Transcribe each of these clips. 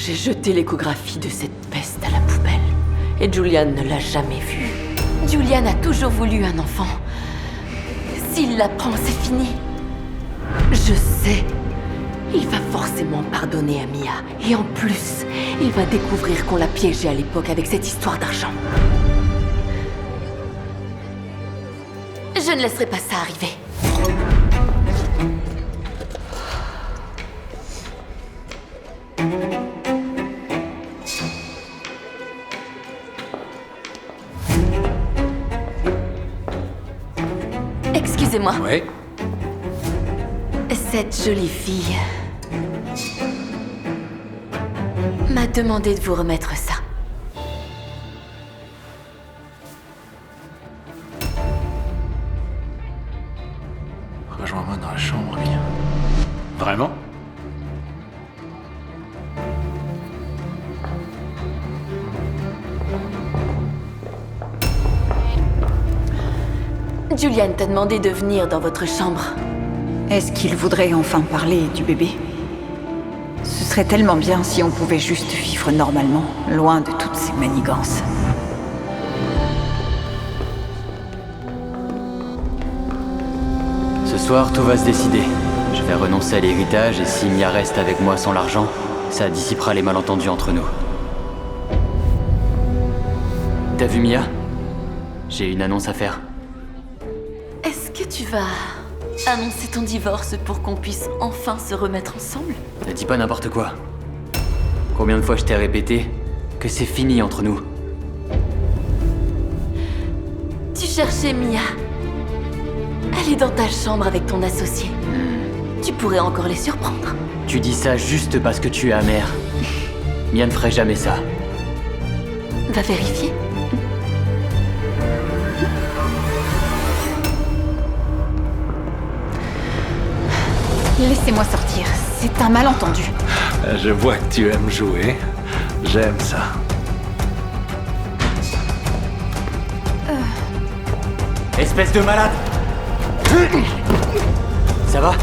J'ai jeté l'échographie de cette peste à la poubelle. Et Julian ne l'a jamais vue. Julian a toujours voulu un enfant. S'il l'apprend, c'est fini. Je sais. Il va forcément pardonner à Mia. Et en plus, il va découvrir qu'on l'a piégé à l'époque avec cette histoire d'argent. Je ne laisserai pas ça arriver. Excusez-moi. Oui. Cette jolie fille m'a demandé de vous remettre ça. Rejoins-moi dans la chambre, Mia. Vraiment? Julian t'a demandé de venir dans votre chambre. Est-ce qu'il voudrait enfin parler du bébé? Ce serait tellement bien si on pouvait juste vivre normalement, loin de toutes ces manigances. Ce soir, tout va se décider. Je vais renoncer à l'héritage et si Mia reste avec moi sans l'argent, ça dissipera les malentendus entre nous. T'as vu Mia? J'ai une annonce à faire. Est-ce que tu vas annoncer ton divorce pour qu'on puisse enfin se remettre ensemble? Ne dis pas n'importe quoi. Combien de fois je t'ai répété que c'est fini entre nous? Tu cherchais Mia. Elle est dans ta chambre avec ton associé. Tu pourrais encore les surprendre. Tu dis ça juste parce que tu es amère. Mia ne ferait jamais ça. Va vérifier. Laissez-moi sortir, c'est un malentendu. Je vois que tu aimes jouer. J'aime ça. Espèce de malade! Ça va?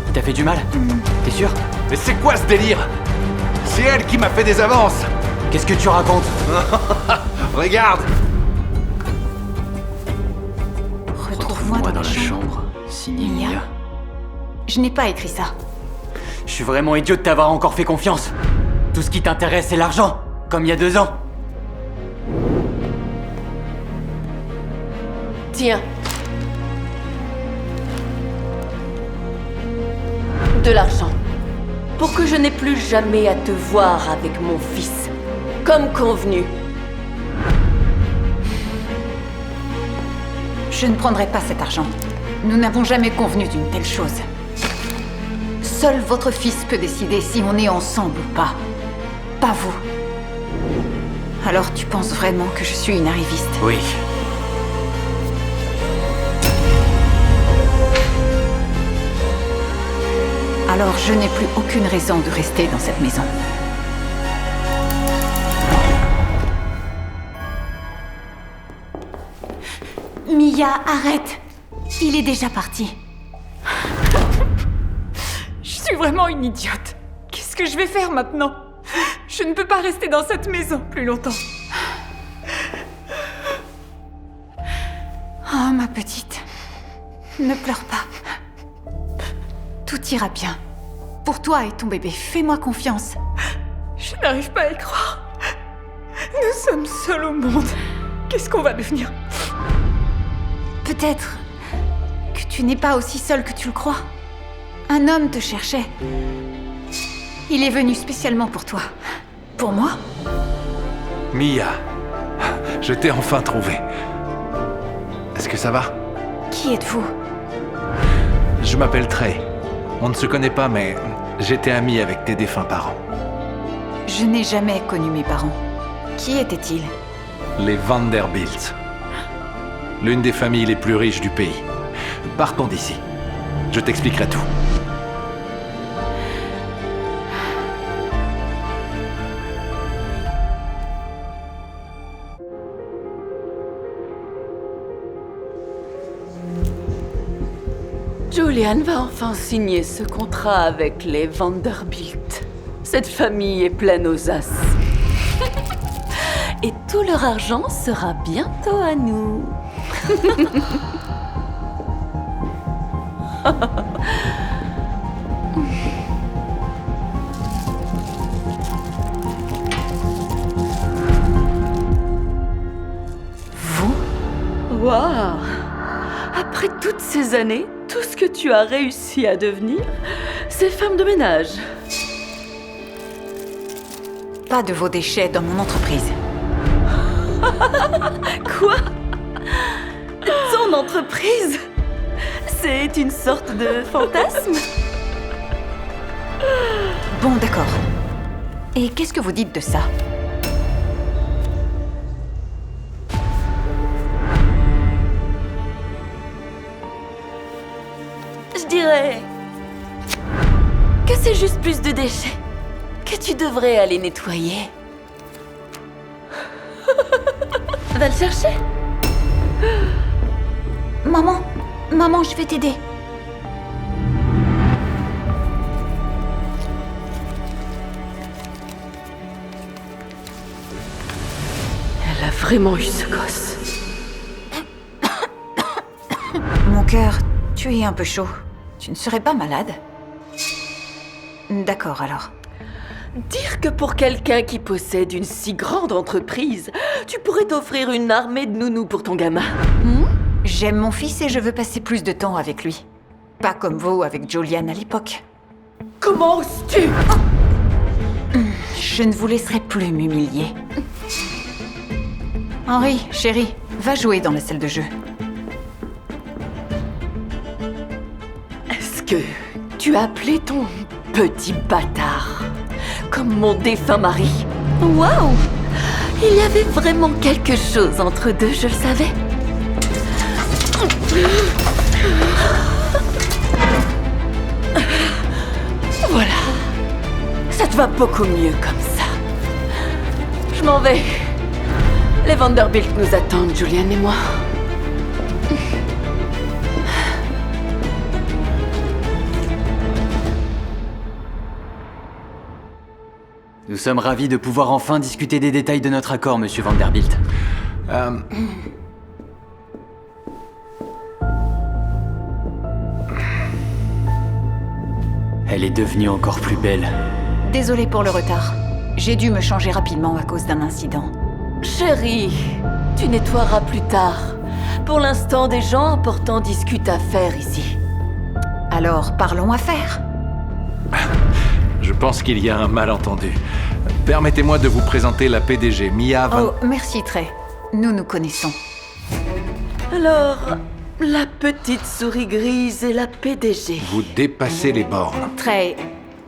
Il t'a fait du mal? T'es sûr? Mais c'est quoi ce délire? C'est elle qui m'a fait des avances. Qu'est-ce que tu racontes? Regarde. Retrouve-moi dans la chambre. Signé Mia. Mia. Je n'ai pas écrit ça. Je suis vraiment idiot de t'avoir encore fait confiance. Tout ce qui t'intéresse, c'est l'argent, comme il y a 2 ans. Tiens. De l'argent. Pour que je n'ai plus jamais à te voir avec mon fils. Comme convenu. Je ne prendrai pas cet argent. Nous n'avons jamais convenu d'une telle chose. Seul votre fils peut décider si on est ensemble ou pas. Pas vous. Alors tu penses vraiment que je suis une arriviste? Oui. Alors je n'ai plus aucune raison de rester dans cette maison. Mia, arrête! Il est déjà parti. Je suis vraiment une idiote. Qu'est-ce que je vais faire maintenant? Je ne peux pas rester dans cette maison plus longtemps. Oh, ma petite. Ne pleure pas. Tout ira bien. Pour toi et ton bébé, fais-moi confiance. Je n'arrive pas à y croire. Nous sommes seuls au monde. Qu'est-ce qu'on va devenir? Peut-être que tu n'es pas aussi seule que tu le crois. Un homme te cherchait. Il est venu spécialement pour toi. Pour moi? Mia, je t'ai enfin trouvé. Est-ce que ça va? Qui êtes-vous? Je m'appelle Trey. On ne se connaît pas, mais j'étais ami avec tes défunts parents. Je n'ai jamais connu mes parents. Qui étaient-ils? Les Vanderbilt. L'une des familles les plus riches du pays. Partons d'ici. Je t'expliquerai tout. Julian va enfin signer ce contrat avec les Vanderbilt. Cette famille est pleine aux as. Et tout leur argent sera bientôt à nous. Vous? Waouh! Après toutes ces années, tout ce que tu as réussi à devenir, c'est femme de ménage. Pas de vos déchets dans mon entreprise. Quoi? Ton entreprise? C'est une sorte de fantasme? Bon, d'accord. Et qu'est-ce que vous dites de ça? Je dirais que c'est juste plus de déchets que tu devrais aller nettoyer. Va le chercher. Maman, je vais t'aider. Elle a vraiment eu ce gosse. Mon cœur, tu es un peu chaud. Tu ne serais pas malade? D'accord, alors. Dire que pour quelqu'un qui possède une si grande entreprise, tu pourrais t'offrir une armée de nounous pour ton gamin. J'aime mon fils et je veux passer plus de temps avec lui. Pas comme vous avec Julian à l'époque. Comment oses-tu? Je ne vous laisserai plus m'humilier. Henri, chérie, va jouer dans la salle de jeu. Est-ce que tu as appelé ton petit bâtard comme mon défunt mari? Waouh! Il y avait vraiment quelque chose entre deux, je le savais. Voilà. Ça te va beaucoup mieux comme ça. Je m'en vais. Les Vanderbilt nous attendent, Julian et moi. Nous sommes ravis de pouvoir enfin discuter des détails de notre accord, Monsieur Vanderbilt. Elle est devenue encore plus belle. Désolée pour le retard. J'ai dû me changer rapidement à cause d'un incident. Chérie, tu nettoieras plus tard. Pour l'instant, des gens importants discutent affaires ici. Alors, parlons affaires. Je pense qu'il y a un malentendu. Permettez-moi de vous présenter la PDG, Mia Van... Oh, merci Trey. Nous nous connaissons. Alors, la petite souris grise et la PDG. Vous dépassez les bornes. Trey,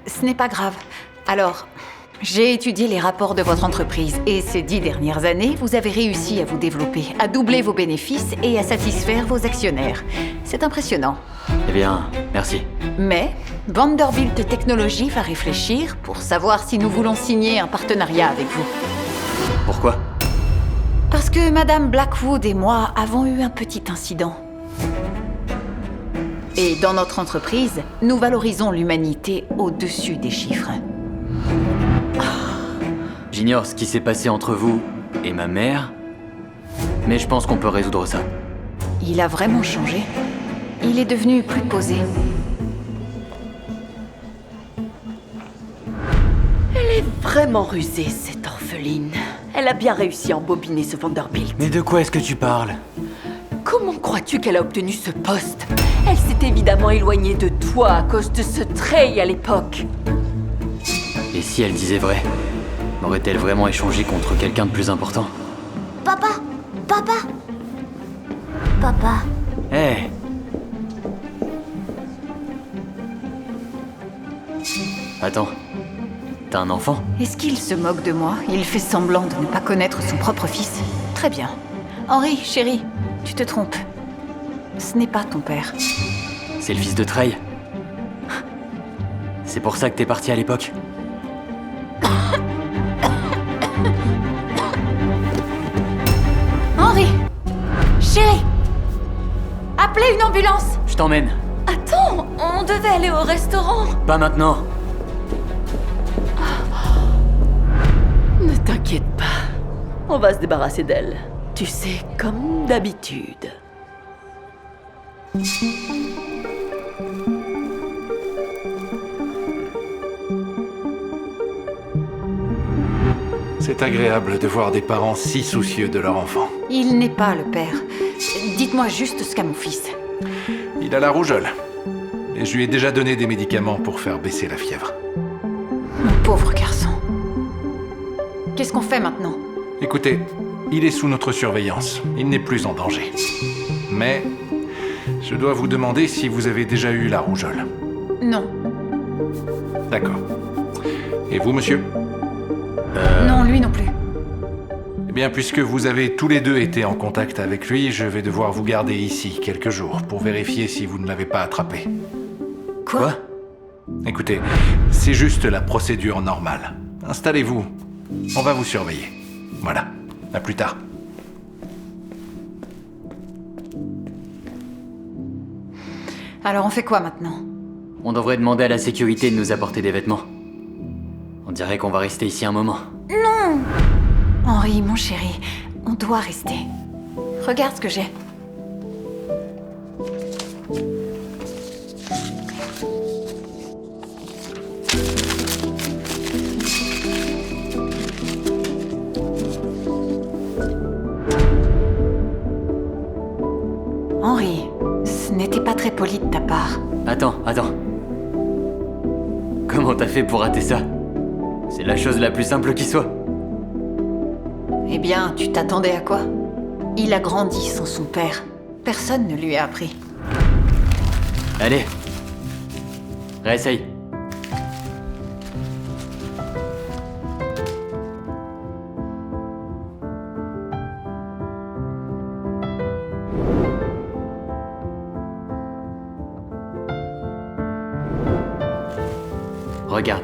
ce n'est pas grave. Alors, j'ai étudié les rapports de votre entreprise et ces 10 dernières années, vous avez réussi à vous développer, à doubler vos bénéfices et à satisfaire vos actionnaires. C'est impressionnant. Eh bien, merci. Mais Vanderbilt Technologies va réfléchir pour savoir si nous voulons signer un partenariat avec vous. Pourquoi? Parce que Madame Blackwood et moi avons eu un petit incident. Et dans notre entreprise, nous valorisons l'humanité au-dessus des chiffres. J'ignore ce qui s'est passé entre vous et ma mère, mais je pense qu'on peut résoudre ça. Il a vraiment changé. Il est devenu plus posé. Elle est vraiment rusée, cette orpheline. Elle a bien réussi à embobiner ce Vanderbilt. Mais de quoi est-ce que tu parles? Comment crois-tu qu'elle a obtenu ce poste? Elle s'est évidemment éloignée de toi à cause de ce Trey à l'époque. Et si elle disait vrai? Aurait-elle vraiment échangé contre quelqu'un de plus important? Papa! Papa! Papa! Hé! Attends, t'as un enfant? Est-ce qu'il se moque de moi? Il fait semblant de ne pas connaître son propre fils. Très bien. Henri, chérie, tu te trompes. Ce n'est pas ton père. C'est le fils de Trey. C'est pour ça que t'es parti à l'époque? Henri! Chérie! Appelez une ambulance! Je t'emmène. Attends, on devait aller au restaurant. Pas maintenant. T'inquiète pas. On va se débarrasser d'elle. Tu sais, comme d'habitude. C'est agréable de voir des parents si soucieux de leur enfant. Il n'est pas le père. Dites-moi juste ce qu'a mon fils. Il a la rougeole. Et je lui ai déjà donné des médicaments pour faire baisser la fièvre. Mon pauvre garçon. Qu'est-ce qu'on fait maintenant? Écoutez, il est sous notre surveillance. Il n'est plus en danger. Mais je dois vous demander si vous avez déjà eu la rougeole. Non. D'accord. Et vous, monsieur? Non, lui non plus. Eh bien, puisque vous avez tous les deux été en contact avec lui, je vais devoir vous garder ici quelques jours pour vérifier si vous ne l'avez pas attrapé. Quoi? Écoutez, c'est juste la procédure normale. Installez-vous. On va vous surveiller. Voilà. À plus tard. Alors on fait quoi maintenant? On devrait demander à la sécurité de nous apporter des vêtements. On dirait qu'on va rester ici un moment. Henri, mon chéri, on doit rester. Regarde ce que j'ai. Henri, ce n'était pas très poli de ta part. Attends. Comment t'as fait pour rater ça? C'est la chose la plus simple qui soit. Eh bien, tu t'attendais à quoi? Il a grandi sans son père. Personne ne lui a appris. Allez. Réessaye. Regarde.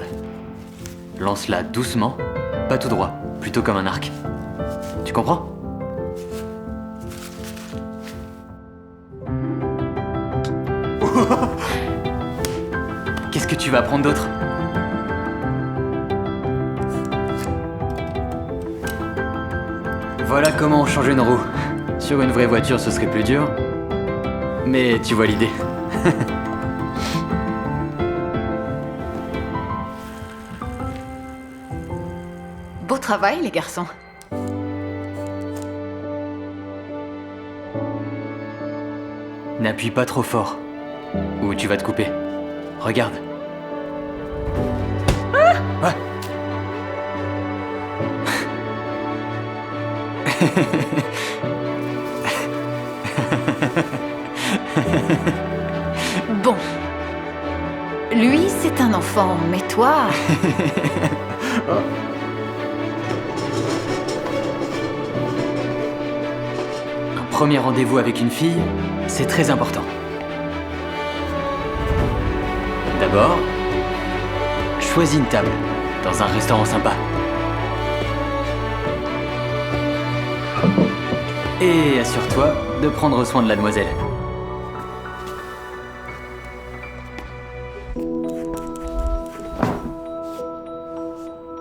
Lance-la doucement, pas tout droit, plutôt comme un arc. Tu comprends? Qu'est-ce que tu vas apprendre d'autre? Voilà comment on change une roue. Sur une vraie voiture, ce serait plus dur. Mais tu vois l'idée. Beau travail, les garçons. N'appuie pas trop fort, ou tu vas te couper. Regarde. Ah! Bon. Lui, c'est un enfant, mais toi... Un premier rendez-vous avec une fille, c'est très important. D'abord, choisis une table dans un restaurant sympa. Et assure-toi de prendre soin de la demoiselle.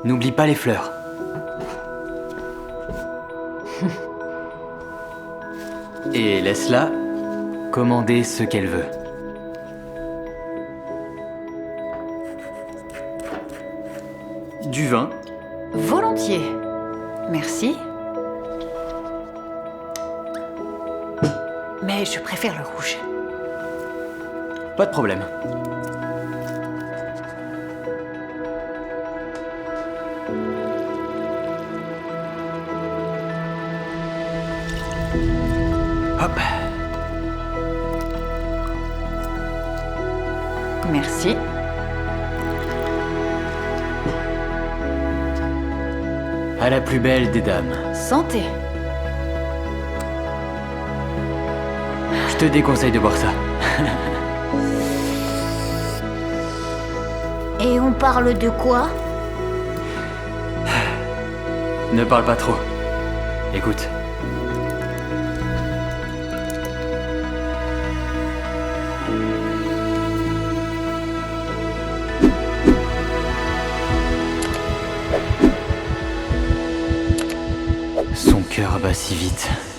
N'oublie pas les fleurs. Et laisse-la commander ce qu'elle veut. Du vin. Volontiers. Merci. Mais je préfère le rouge. Pas de problème. Hop. Merci. À la plus belle des dames. Santé. Je te déconseille de boire ça. Et on parle de quoi? Ne parle pas trop. Écoute. cœur bat si vite.